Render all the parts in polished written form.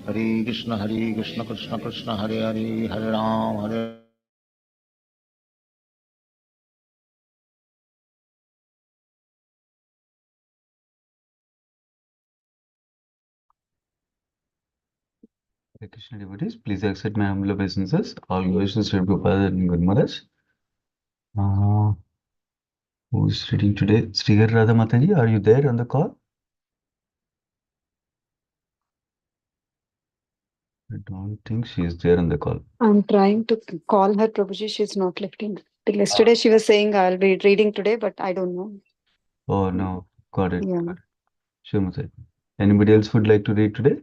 Hare Krishna Krishna Krishna Hare Hare, Hare Ram, Hare Hare Krishna devotees, please accept my humble obeisances. All glories to Sri Prabhupada and Good Maharaj. Who is reading today? Srihar Radha Mataji, are you there on the call? I don't think she is there on the call. I'm trying to call her, Prabhuji. She's not lifting. Till yesterday, she was saying I'll be reading today, but I don't know. Oh no, got it. Yeah. Got it. Sure, Mataji. Anybody else would like to read today?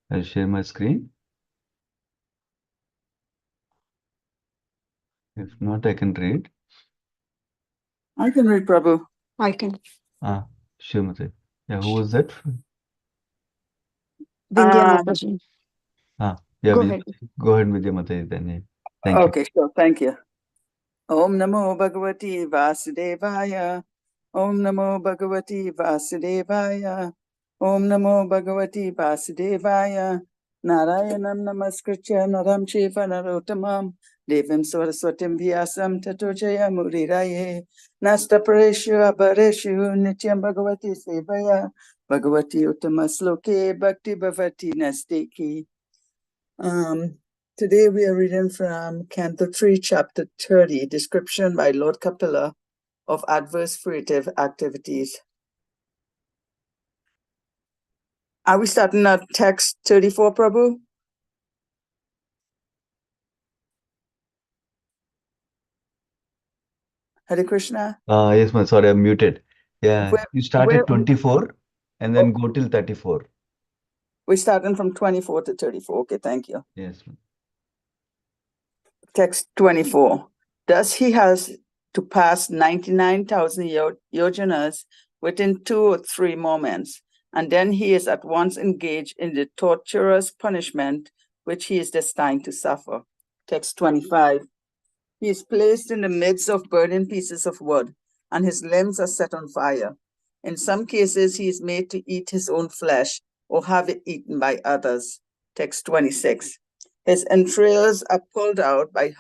I'll share my screen. If not, I can read. I can read, Prabhu. I can. Sure, Mataji. Yeah, who was that? Vindhya Mataji. Yeah, Go ahead. Go ahead, Vidya Mataji then. Yeah. Thank you. Okay, sure. Thank you. Om Namo Bhagavati Vasudevaya. Om Namo Bhagavati Vasudevaya. Om Namo Bhagavati Vasudevaya. Narayanam Namaskritya Naram Shiva Narottamam Devim Saraswatim Vyasam Tato Jaya Muriraye Nasta Pareshu Abareshu Nityam Bhagavati Sevaya Bhagavati Uttamasloke Bhakti Bhavati Nasteki. Today we are reading from Canto 3, Chapter 30, Description by Lord Kapila of Adverse Fruitive Activities. Are we starting at text 34, Prabhu? Hare Krishna? Yes, ma'am. Sorry, I'm muted. Yeah, you start at 24 and then go till 34. We're starting from 24 to 34. Okay, thank you. Yes, ma'am. Text 24. Thus he has to pass 99,000 yojanas within 2 or 3 moments, and then he is at once engaged in the torturous punishment which he is destined to suffer. Text 25. He is placed in the midst of burning pieces of wood, and his limbs are set on fire. In some cases, he is made to eat his own flesh or have it eaten by others. Text 26. His entrails are pulled out by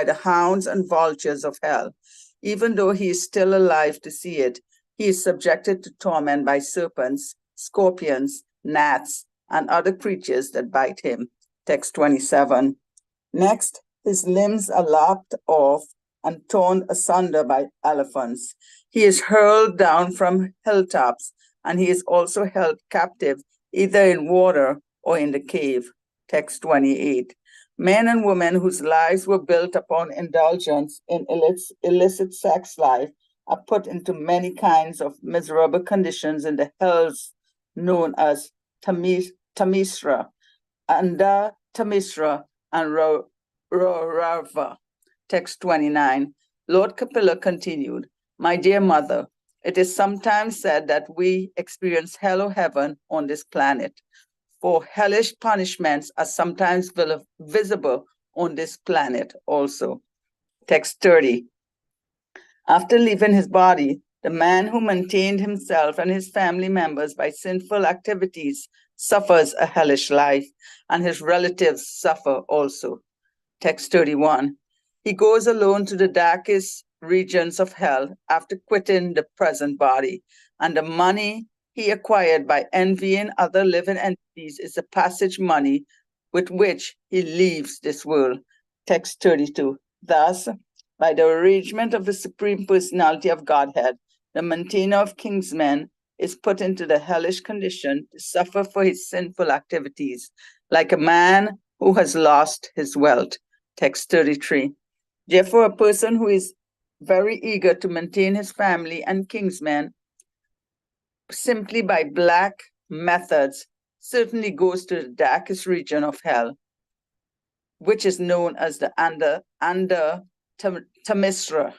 the hounds and vultures of hell. Even though he is still alive to see it, he is subjected to torment by serpents, scorpions, gnats, and other creatures that bite him. Text 27. Next, his limbs are lopped off and torn asunder by elephants. He is hurled down from hilltops, and he is also held captive either in water or in the cave. Text 28. Men and women whose lives were built upon indulgence in illicit sex life are put into many kinds of miserable conditions in the hells known as Tamisra, Anda Tamisra, and Rorava. Text 29. Lord Kapila continued, My dear mother, it is sometimes said that we experience hell or heaven on this planet, for hellish punishments are sometimes visible on this planet also. Text 30. After leaving his body, the man who maintained himself and his family members by sinful activities suffers a hellish life, and his relatives suffer also. Text 31. He goes alone to the darkest regions of hell after quitting the present body, and the money he acquired by envying other living entities is the passage money with which he leaves this world. Text 32. Thus, by the arrangement of the Supreme Personality of Godhead, the maintainer of kingsmen is put into the hellish condition to suffer for his sinful activities, like a man who has lost his wealth. Text 33. Therefore, a person who is very eager to maintain his family and kingsmen simply by black methods certainly goes to the darkest region of hell, which is known as the Anda Tamisra.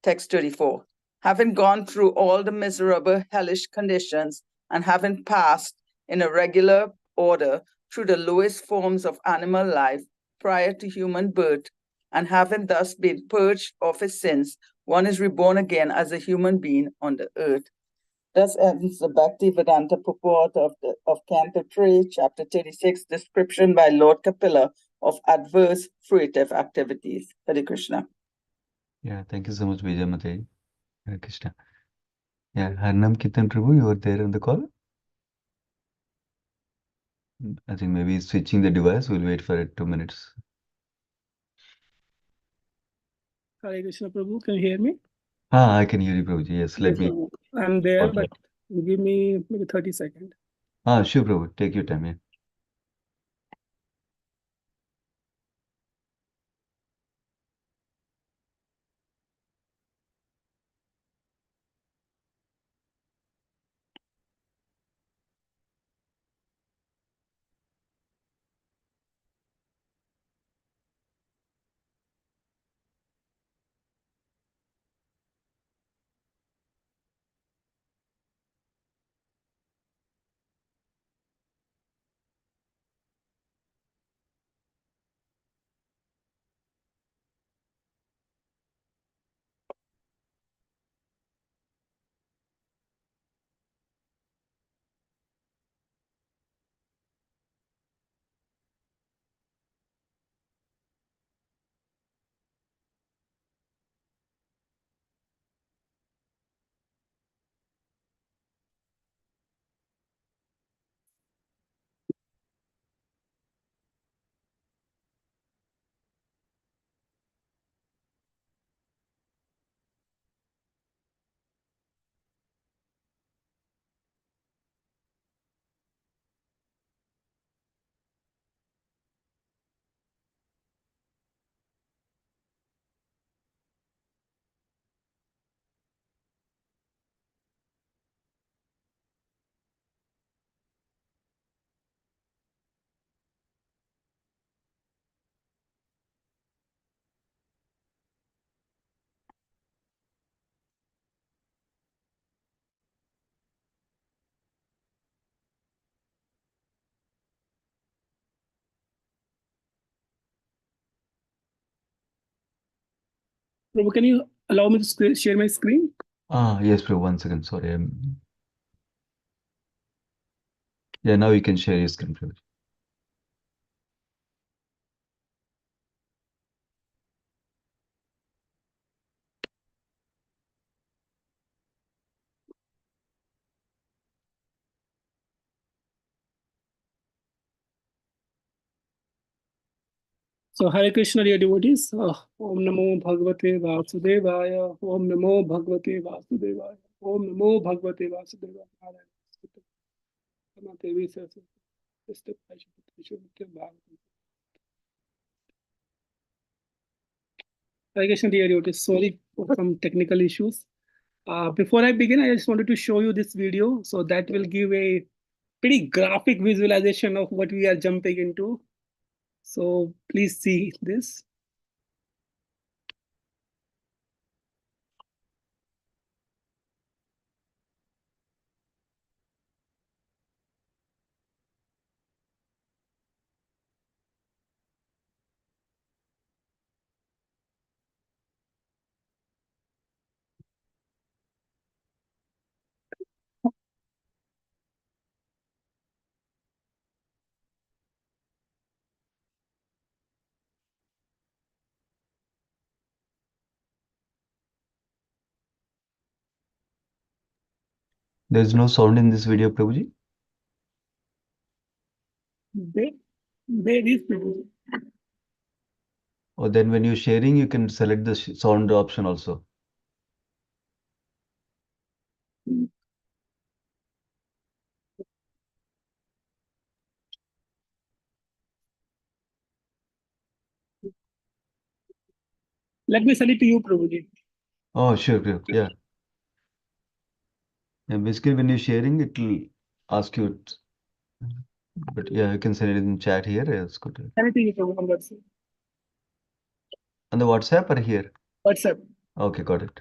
Text 34. Having gone through all the miserable hellish conditions and having passed in a regular order through the lowest forms of animal life prior to human birth, and having thus been purged of his sins, one is reborn again as a human being on the earth. Thus ends the Bhaktivedanta purport of Canto 3, Chapter 36, description by Lord Kapila of adverse fruitive activities. Hare Krishna. Yeah, thank you so much, Vijay Mate. Hare Krishna. Yeah, Harinam Kirtan Prabhu, you were there on the call? I think maybe he's switching the device. We'll wait for it 2 minutes. Hare Krishna Prabhu, can you hear me? I can hear you, Prabhuji. Yes, let me. Prabhu. I'm there, Okay. but give me maybe 30 seconds. Sure, Prabhu. Take your time, yeah. Prabhu, can you allow me to share my screen? Yes, Prabhu. 1 second. Sorry. Yeah, now you can share your screen, Prabhu. So Hare Krishna, dear devotees. Om Namo Bhagavate Vasudevaya. Om Namo Bhagavate Vasudevaya. Om Namo Bhagavate Vasudevaya. Hare Krishna, dear devotees. Sorry for some technical issues. Before I begin, I just wanted to show you this video. So that will give a pretty graphic visualization of what we are jumping into. So please see this. There's no sound in this video, Prabhuji? There is Prabhu. Or then when you're sharing, you can select the sound option also. Let me send it to you, Prabhuji. Sure, Prabhu. Yeah. And basically, when you're sharing, it will ask you. But yeah, you can send it in chat here. It's good. Send it to you, Prabhu, on WhatsApp. On the WhatsApp or here? WhatsApp. Okay, got it.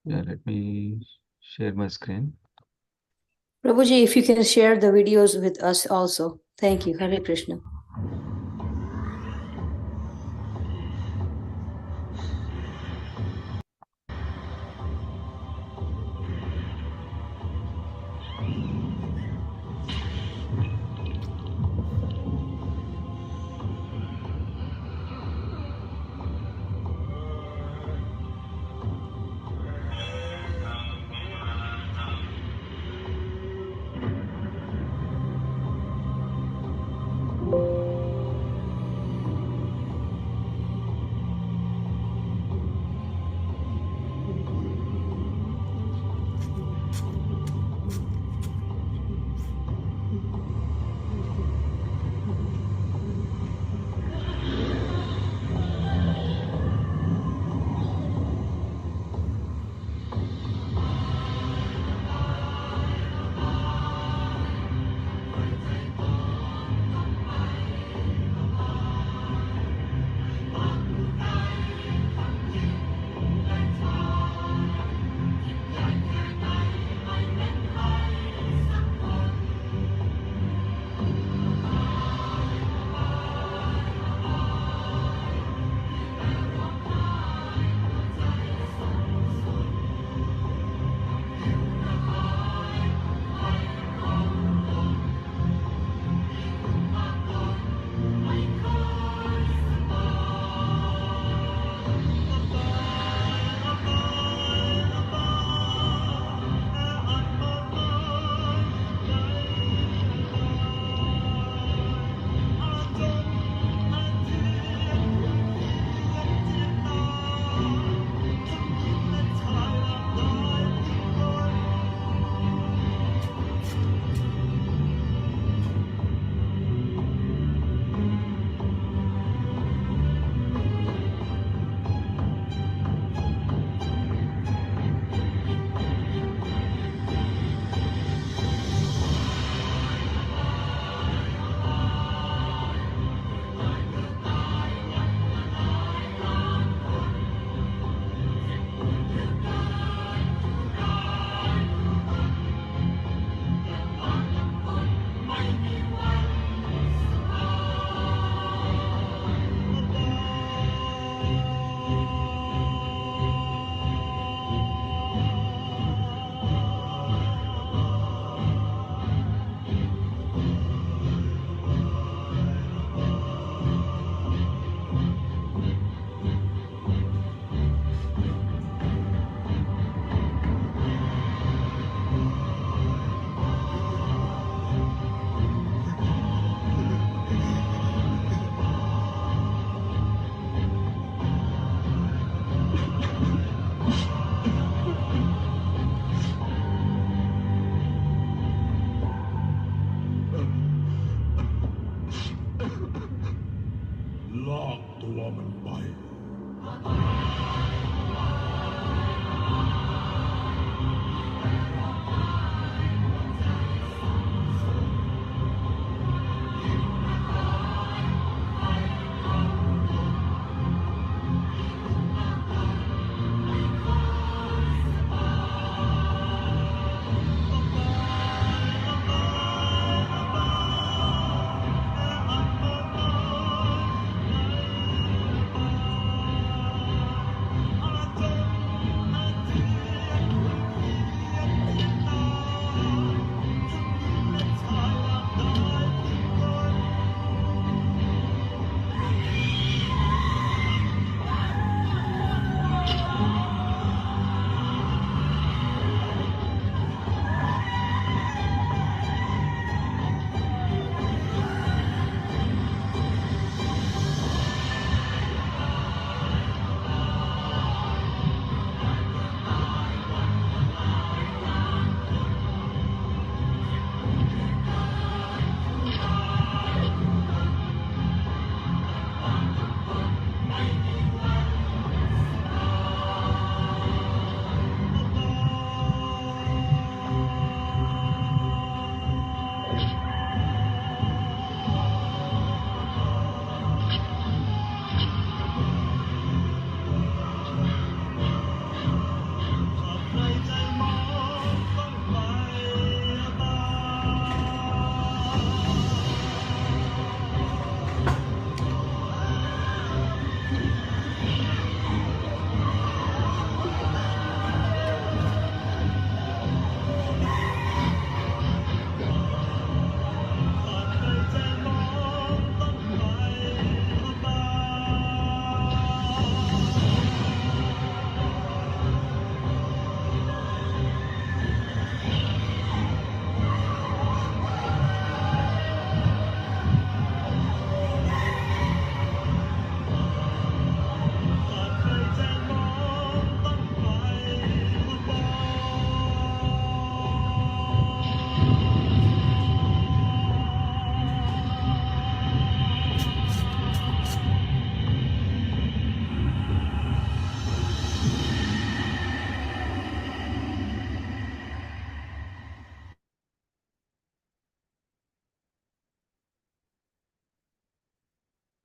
Yeah, let me share my screen. Prabhuji, if you can share the videos with us also. Thank you. Hare Krishna.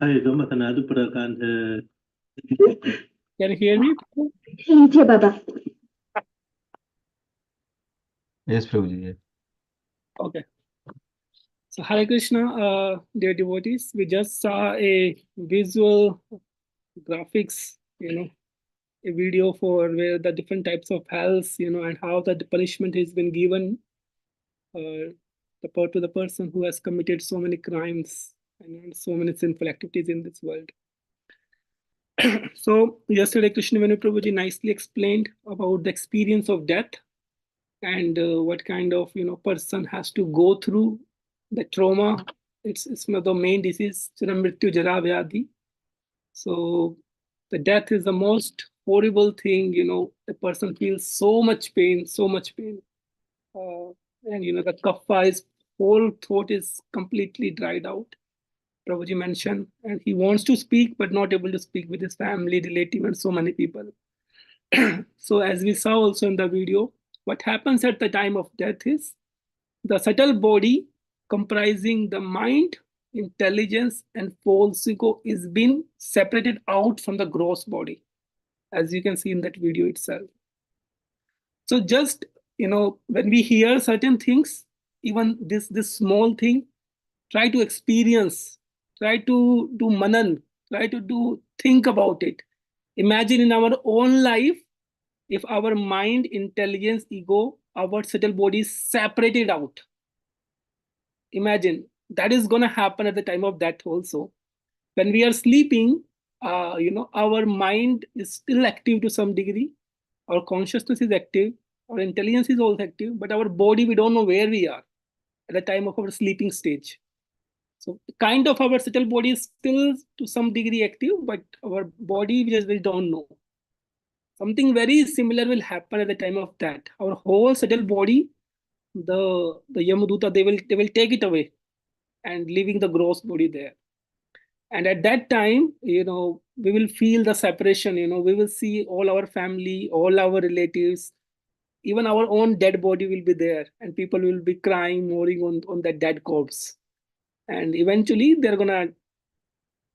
Can you hear me? Yes, Prabhuji. Yeah. Okay. So Hare Krishna, dear devotees, we just saw a visual graphics, a video for where the different types of hells, and how the punishment has been given to the person who has committed so many crimes and so many sinful activities in this world. So yesterday, Krishna Venu Prabhuji nicely explained about the experience of death and what kind of person has to go through the trauma. It's one of the main disease, Mrityu Jara Vyadhi. So the death is the most horrible thing. A person feels so much pain, and the kapha is whole throat is completely dried out. Prabhuji mentioned, and he wants to speak but not able to speak with his family, relative, and so many people. So as we saw also in the video, what happens at the time of death is the subtle body comprising the mind, intelligence, and false ego is being separated out from the gross body, as you can see in that video itself. So just when we hear certain things, even this small thing, try to experience, try to do manan, try to think about it. Imagine in our own life, if our mind, intelligence, ego, our subtle body is separated out. Imagine that is going to happen at the time of death also. When we are sleeping, our mind is still active to some degree. Our consciousness is active. Our intelligence is also active. But our body, we don't know where we are at the time of our sleeping stage. So kind of our subtle body is still to some degree active, but our body, we don't know. Something very similar will happen at the time of death. Our whole subtle body, the Yamaduta, they will take it away and leaving the gross body there. And at that time, we will feel the separation. We will see all our family, all our relatives, even our own dead body will be there, and people will be crying, mourning on that dead corpse. And eventually, they're gonna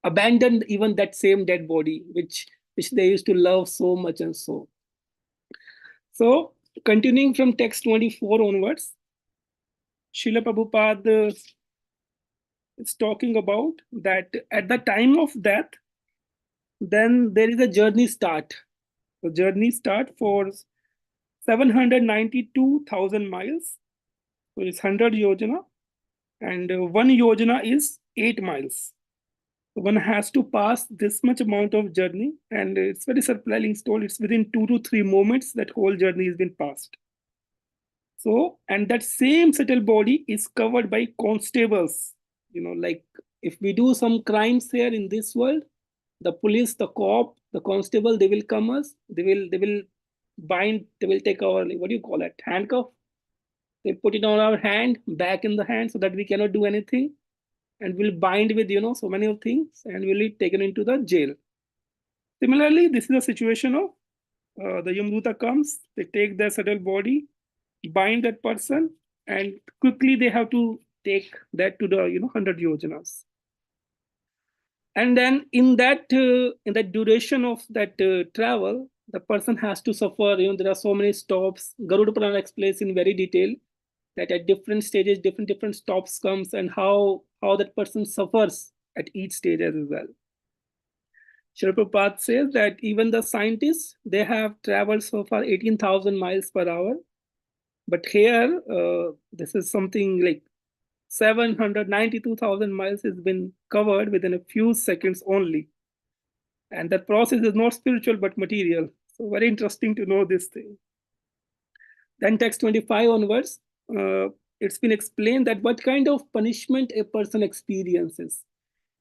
abandon even that same dead body, which they used to love so much and so. So, continuing from text 24 onwards, Srila Prabhupada is talking about that at the time of death, then there is a journey start. The journey start for 792,000 miles. So it's 100 yojana, and 1 yojana is 8 miles. So one has to pass this much amount of journey, and it's very surprising told it's within 2 to 3 moments that whole journey has been passed. So, and that same subtle body is covered by constables. Like if we do some crimes here in this world, the police, the cop, the constable, they will come us, they will bind, they will take our, what do you call it, handcuff. They put it on our hand, back in the hand, so that we cannot do anything, and we'll bind with so many of things, and we'll be taken into the jail. Similarly, this is a situation of the Yamduta comes, they take their subtle body, bind that person, and quickly they have to take that to the 100 yojanas. And then in that duration of that travel, the person has to suffer. There are so many stops. Garuda Purana explains in very detail that at different stages, different stops comes, and how that person suffers at each stage as well. Srila Prabhupada says that even the scientists, they have traveled so far 18,000 miles per hour. But here, this is something like 792,000 miles has been covered within a few seconds only. And that process is not spiritual, but material. So very interesting to know this thing. Then text 25 onwards, it's been explained that what kind of punishment a person experiences.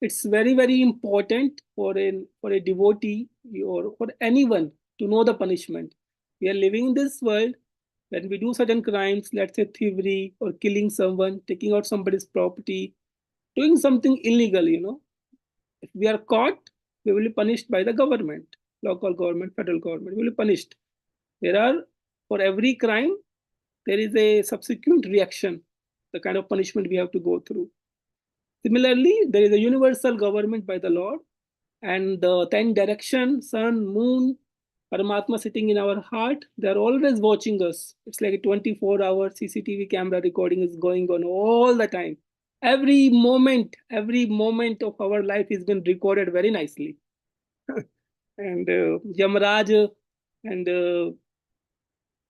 It's very, very important for a devotee or for anyone to know the punishment. We are living in this world. When we do certain crimes, let's say thievery or killing someone, taking out somebody's property, doing something illegal, if we are caught, we will be punished by the government, local government, federal government, we will be punished. For every crime, there is a subsequent reaction, the kind of punishment we have to go through. Similarly, there is a universal government by the Lord, and the 10 direction, sun, moon, Paramatma sitting in our heart, they're always watching us. It's like a 24-hour CCTV camera recording is going on all the time. Every moment of our life has been recorded very nicely. And Yamaraj and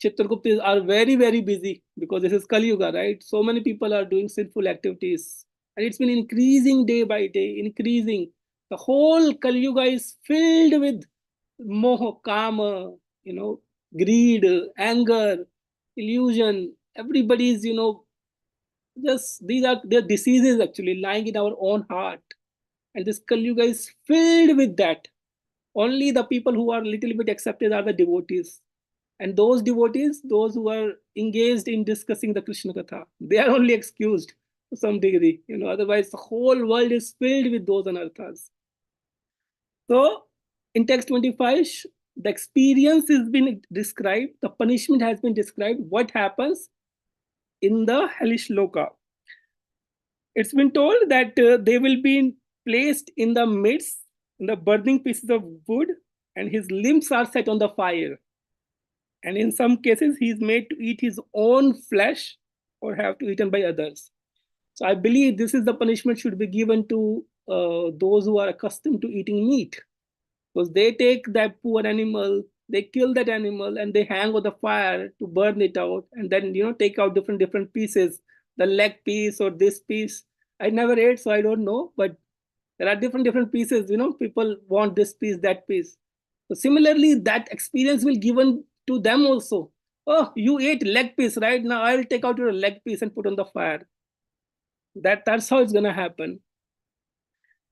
Chitragupta are very, very busy because this is Kali Yuga, right? So many people are doing sinful activities. And it's been increasing day by day, increasing. The whole Kali Yuga is filled with moha, kama, greed, anger, illusion. Everybody is, just these are their diseases actually lying in our own heart. And this Kali Yuga is filled with that. Only the people who are a little bit accepted are the devotees. And those devotees, those who are engaged in discussing the Krishna Katha, they are only excused to some degree. Otherwise, the whole world is filled with those anarthas. So, in text 25, the experience has been described, the punishment has been described, what happens in the hellish loka. It's been told that they will be placed in the midst, in the burning pieces of wood, and his limbs are set on the fire. And in some cases, he's made to eat his own flesh or have to eaten by others. So I believe this is the punishment should be given to those who are accustomed to eating meat. Because they take that poor animal, they kill that animal, and they hang on the fire to burn it out, and then take out different pieces, the leg piece or this piece. I never ate, so I don't know, but there are different pieces. People want this piece, that piece. So similarly, that experience will given to them also. Oh, you ate leg piece, right? Now I will take out your leg piece and put on the fire. That's how it's gonna happen.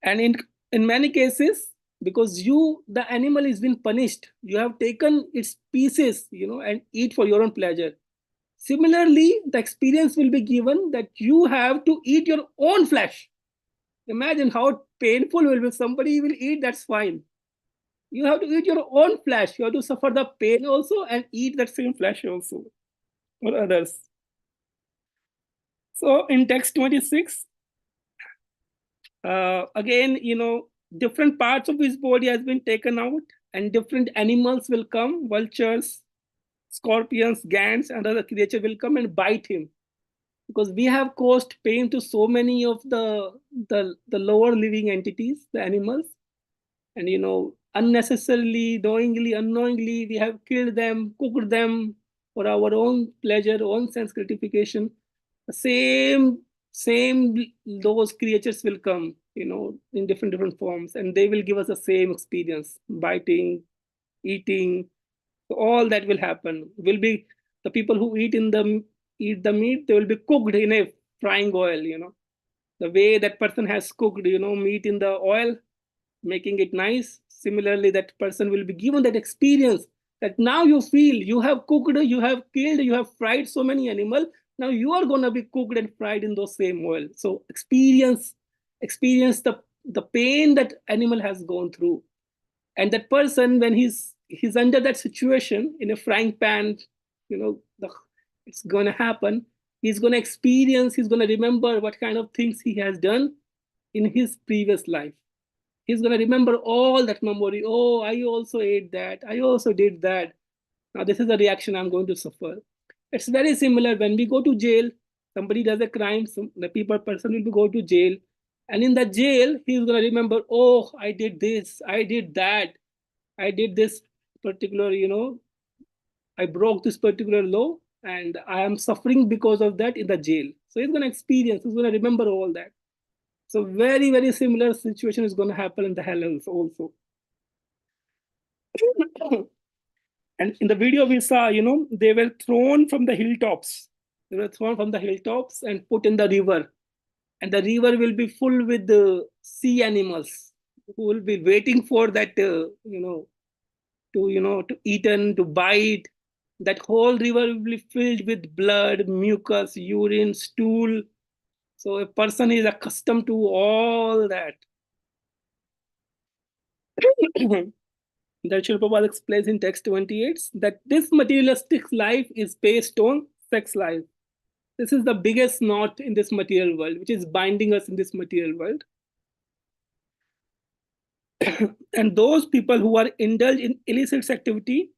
And in many cases, because the animal is being punished, you have taken its pieces, and eat for your own pleasure. Similarly, the experience will be given that you have to eat your own flesh. Imagine how painful will be. Somebody will eat, that's fine. You have to eat your own flesh. You have to suffer the pain also and eat that same flesh also for others. So in text 26, again, different parts of his body has been taken out and different animals will come, vultures, scorpions, gants, and other creatures will come and bite him. Because we have caused pain to so many of the lower living entities, the animals. And, unnecessarily, knowingly, unknowingly, we have killed them, cooked them for our own pleasure, own sense gratification. The same those creatures will come, in different forms, and they will give us the same experience, biting, eating. So all that will happen. Will be the people who eat the meat, they will be cooked in a frying oil, the way that person has cooked, meat in the oil, making it nice. Similarly, that person will be given that experience that now you feel you have cooked, you have killed, you have fried so many animals. Now you are going to be cooked and fried in those same oil. So experience the pain that animal has gone through. And that person, when he's under that situation in a frying pan, it's going to happen. He's going to experience, he's going to remember what kind of things he has done in his previous life. He's going to remember all that memory. Oh, I also ate that. I also did that. Now, this is the reaction I'm going to suffer. It's very similar when we go to jail. Somebody does a crime, the person will go to jail. And in the jail, he's going to remember, oh, I did this, I did that. I did this particular, I broke this particular law and I am suffering because of that in the jail. So he's going to experience, he's going to remember all that. So very, very similar situation is going to happen in the hell also. And in the video we saw, they were thrown from the hilltops. They were thrown from the hilltops and put in the river. And the river will be full with the sea animals who will be waiting for that, to eaten, to bite. That whole river will be filled with blood, mucus, urine, stool. So a person is accustomed to all that. That Srila Prabhupada explains in text 28 that this materialistic life is based on sex life. This is the biggest knot in this material world, which is binding us in this material world. And those people who are indulged in illicit activity,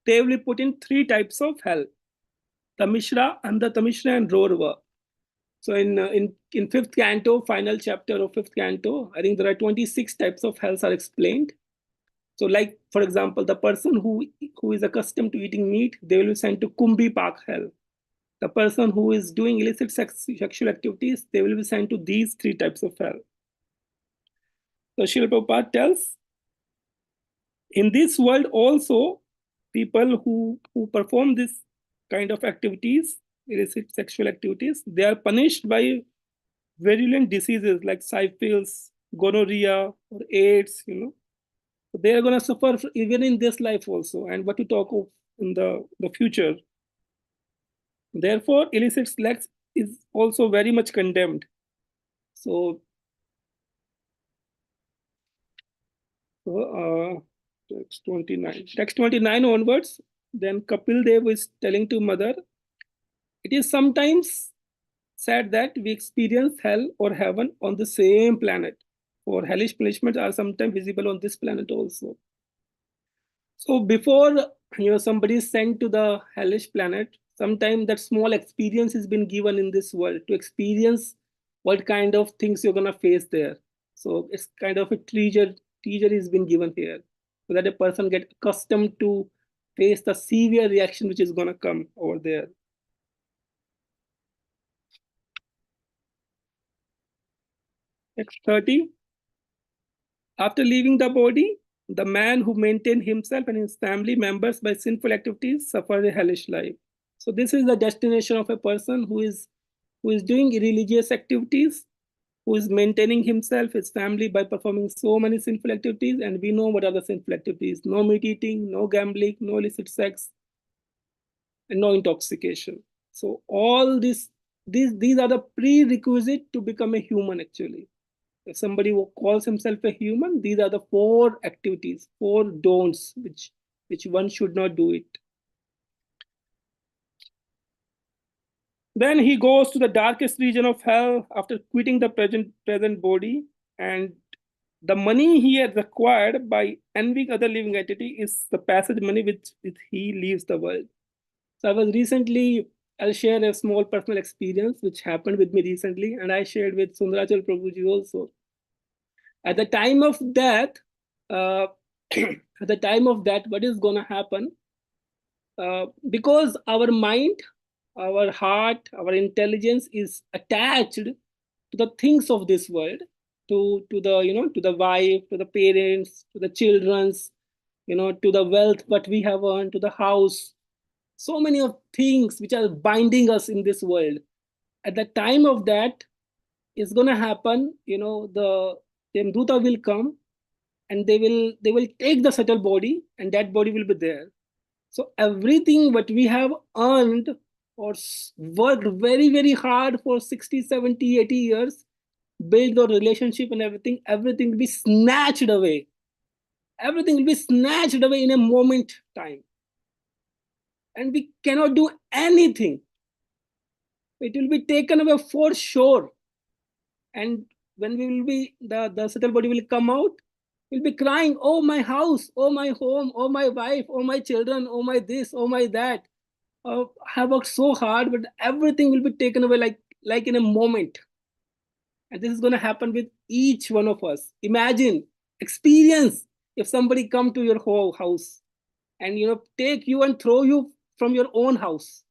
they will be put in 3 types of hell: Tamishra, Andha-Tamishra, and Rorva. So in 5th canto, final chapter of 5th canto, I think there are 26 types of hells are explained. So like, for example, the person who is accustomed to eating meat, they will be sent to Kumbhi Pak hell. The person who is doing illicit sexual activities, they will be sent to these 3 types of hell. So Srila Prabhupada tells, in this world also, people who perform this kind of activities, illicit sexual activities, they are punished by virulent diseases like syphilis, gonorrhea, or AIDS, So they are going to suffer even in this life also, and what to talk of in the future. Therefore, illicit sex is also very much condemned. So, text 29. Text 29 onwards, then Kapil Dev is telling to mother, it is sometimes said that we experience hell or heaven on the same planet, or hellish punishments are sometimes visible on this planet also. So before somebody is sent to the hellish planet, sometimes that small experience has been given in this world to experience what kind of things you're gonna face there. So it's kind of a teaser has been given here, so that a person get accustomed to face the severe reaction which is gonna come over there. Text 30. After leaving the body, the man who maintained himself and his family members by sinful activities suffers a hellish life. So this is the destination of a person who is doing religious activities, who is maintaining himself, his family by performing so many sinful activities. And we know what are the sinful activities: no meat eating, no gambling, no illicit sex, and no intoxication. So all these are the prerequisite to become a human actually. If somebody who calls himself a human, these are the 4 activities, 4 don'ts, which one should not do it. Then he goes to the darkest region of hell after quitting the present body, and the money he had acquired by envying other living entity is the passage money with he leaves the world. So I'll share a small personal experience which happened with me recently, and I shared with Sundarachal Prabhuji also. At the time of death, what is going to happen? Because our mind, our heart, our intelligence is attached to the things of this world, to the wife, to the parents, to the children's, to the wealth what we have earned, to the house. So many of things which are binding us in this world. At the time of that, it's going to happen, the Duta will come and they will take the subtle body, and that body will be there. So everything what we have earned or worked very, very hard for 60, 70, 80 years, build our relationship and everything will be snatched away. Everything will be snatched away in a moment time. And we cannot do anything. It will be taken away for sure. And when we will be, the subtle body will come out, we'll be crying, oh my house, oh my home, oh my wife, oh my children, oh my this, oh my that. I have worked so hard, but everything will be taken away like in a moment. And this is going to happen with each one of us. Imagine, experience if somebody come to your whole house and take you and throw you from your own house.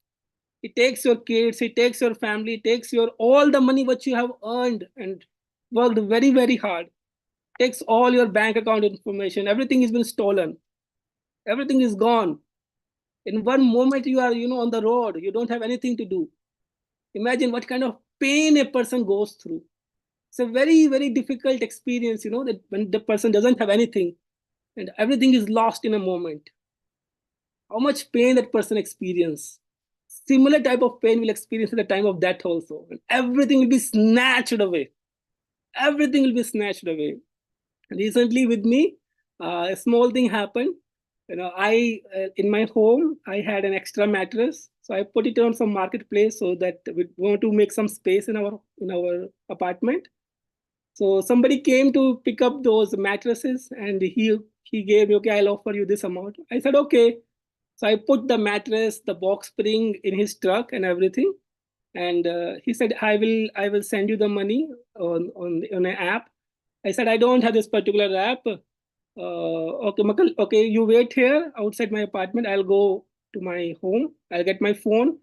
It takes your kids, it takes your family, it takes your all the money what you have earned and worked very, very hard. Takes all your bank account information, everything has been stolen. Everything is gone. In one moment you are on the road, you don't have anything to do. Imagine what kind of pain a person goes through. It's a very, very difficult experience, that when the person doesn't have anything and everything is lost in a moment. How much pain that person experiences. Similar type of pain will experience at the time of death also. And everything will be snatched away. Everything will be snatched away. Recently with me, a small thing happened. I in my home, I had an extra mattress. So I put it on some marketplace so that we want to make some space in our apartment. So somebody came to pick up those mattresses, and he gave me, okay, I'll offer you this amount. I said, okay. So I put the mattress, the box spring in his truck and everything. And he said, I will send you the money on an app. I said, I don't have this particular app. Okay, Makal, okay, you wait here outside my apartment. I'll go to my home. I'll get my phone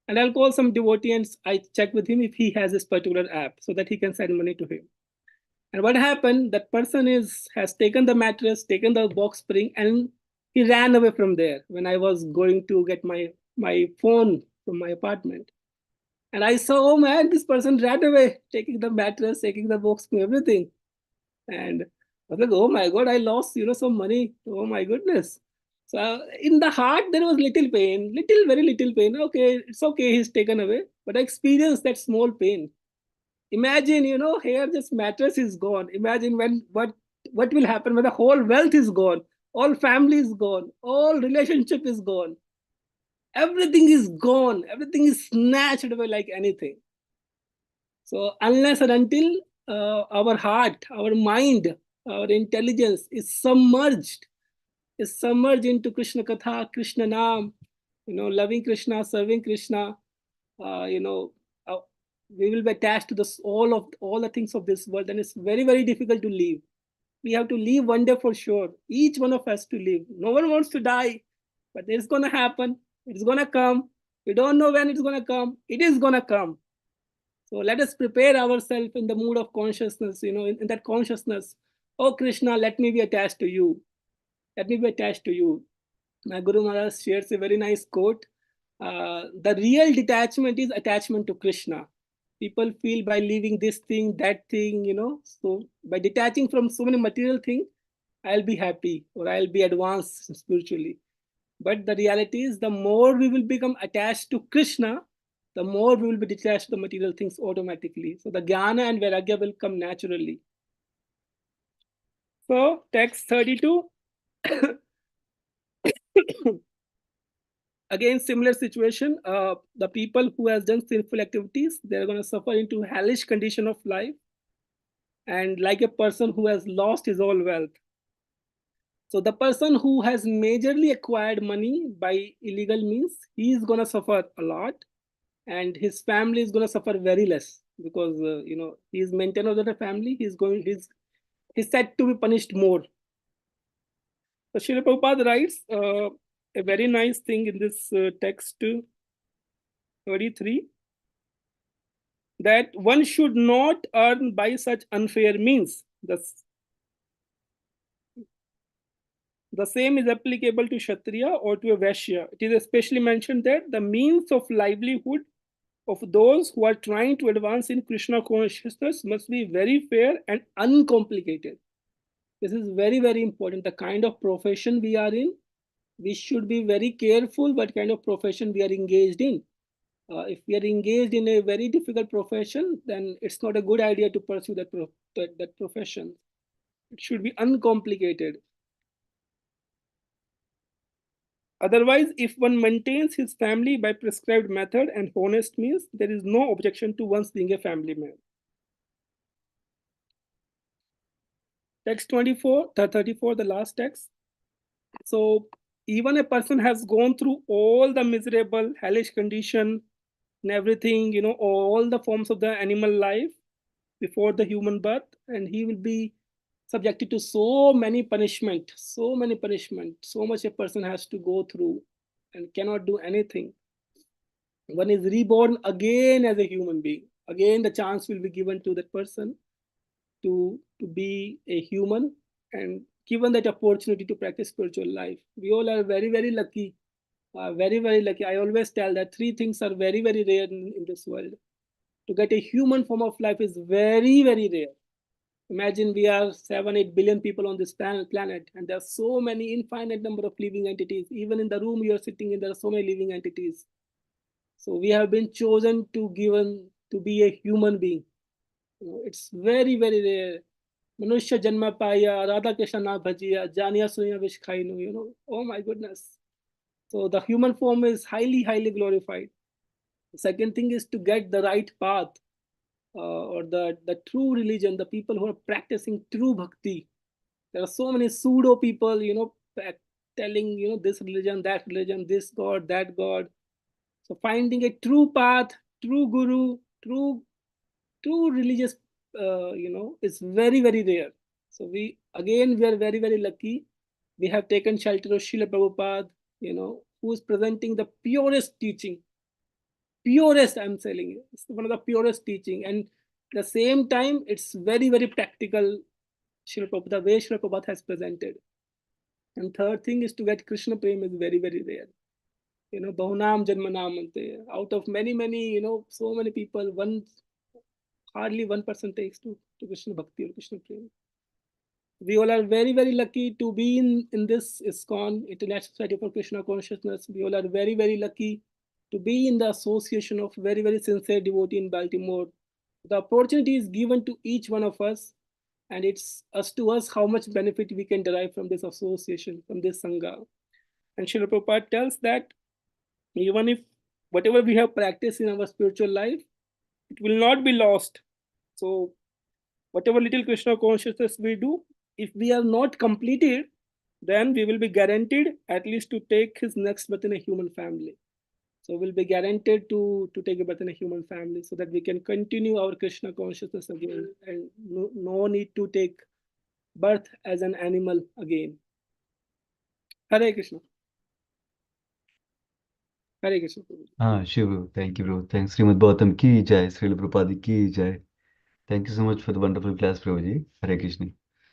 and I'll call some devotee and I check with him if he has this particular app so that he can send money to him. And what happened? That person has taken the mattress, taken the box spring, and he ran away from there when I was going to get my phone from my apartment. And I saw, oh man, this person ran away, taking the mattress, taking the box spring, everything. And I was like, oh my God, I lost, some money. Oh my goodness. So in the heart, there was little pain, very little pain. Okay, it's okay, he's taken away. But I experienced that small pain. Imagine, here this mattress is gone. Imagine what will happen when the whole wealth is gone, all family is gone, all relationship is gone. Everything is gone. Everything is snatched away like anything. So unless and until our heart, our mind, our intelligence is submerged into Krishna Katha, Krishna Nam, loving Krishna, serving Krishna, we will be attached to all the things of this world, and it's very, very difficult to leave. We have to leave one day for sure. Each one of us to leave. No one wants to die, but it's going to happen. It's going to come. We don't know when it's going to come. It is going to come. So let us prepare ourselves in the mood of consciousness, in that consciousness. Oh, Krishna, let me be attached to you. Let me be attached to you. My Guru Maharaj shares a very nice quote. The real detachment is attachment to Krishna. People feel by leaving this thing, that thing, so by detaching from so many material things, I'll be happy or I'll be advanced spiritually. But the reality is the more we will become attached to Krishna, the more we will be detached from the material things automatically. So the jnana and vairagya will come naturally. So text 32. Again, similar situation. The people who has done sinful activities, they're going to suffer into hellish condition of life. And like a person who has lost his all wealth. So the person who has majorly acquired money by illegal means, he is going to suffer a lot. And his family is going to suffer very less because, he is maintainer of the family. He's said to be punished more. So Srila Prabhupada writes a very nice thing in this text 33, that one should not earn by such unfair means. The same is applicable to Kshatriya or to a Vaishya. It is especially mentioned that the means of livelihood of those who are trying to advance in Krishna consciousness must be very fair and uncomplicated. This is very, very important. The kind of profession we are in, we should be very careful what kind of profession we are engaged in. If we are engaged in a very difficult profession, then it's not a good idea to pursue that profession. It should be uncomplicated. Otherwise, if one maintains his family by prescribed method and honest means, there is no objection to one's being a family man. Text 34, the last text. So even a person has gone through all the miserable, hellish condition and everything, all the forms of the animal life before the human birth, and he will be subjected to so much a person has to go through and cannot do anything. One is reborn again as a human being. Again, the chance will be given to that person to be a human and given that opportunity to practice spiritual life. We all are very, very lucky. Very, very lucky. I always tell that 3 things are very, very rare in this world. To get a human form of life is very, very rare. Imagine we are 7-8 billion people on this planet, and there are so many infinite number of living entities. Even in the room you are sitting in, there are so many living entities. So we have been chosen to be a human being. It's very, very rare. Manusya janma paya, Radha Krishna na bhajiya, janiya sunya vish khainu, oh my goodness. So the human form is highly, highly glorified. The second thing is to get the right path, or the true religion, the people who are practicing true bhakti. There are so many pseudo people, telling, this religion, that religion, this God, that God. So finding a true path, true guru, true religious, is very, very rare. So we are very, very lucky. We have taken shelter of Srila Prabhupada, who is presenting the purest teaching. Purest, I'm telling you. It's one of the purest teaching. And at the same time, it's very, very practical, Srila Prabhupada, the way Srila Prabhupada has presented. And third thing is to get Krishna Prem is very, very rare. Bahunam Janmanam, out of many, many, so many people, hardly 1% takes to Krishna Bhakti or Krishna Prem. We all are very, very lucky to be in this ISKCON, International Society for Krishna Consciousness. We all are very, very lucky to be in the association of very, very sincere devotee in Baltimore. The opportunity is given to each one of us, and it's to us how much benefit we can derive from this association, from this Sangha. And Srila Prabhupada tells that even if whatever we have practiced in our spiritual life, it will not be lost. So whatever little Krishna consciousness we do, if we are not completed, then we will be guaranteed at least to take his next birth in a human family. So we'll be guaranteed to take a birth in a human family, so that we can continue our Krishna consciousness again, and no need to take birth as an animal again. Hare Krishna. Hare Krishna. Sure, bro. Thank you, bro. Thanks, Srimad Bhagavatam ki jai, Srila Prabhupada ki jai. Thank you so much for the wonderful class, Prabhuji. Hare Krishna.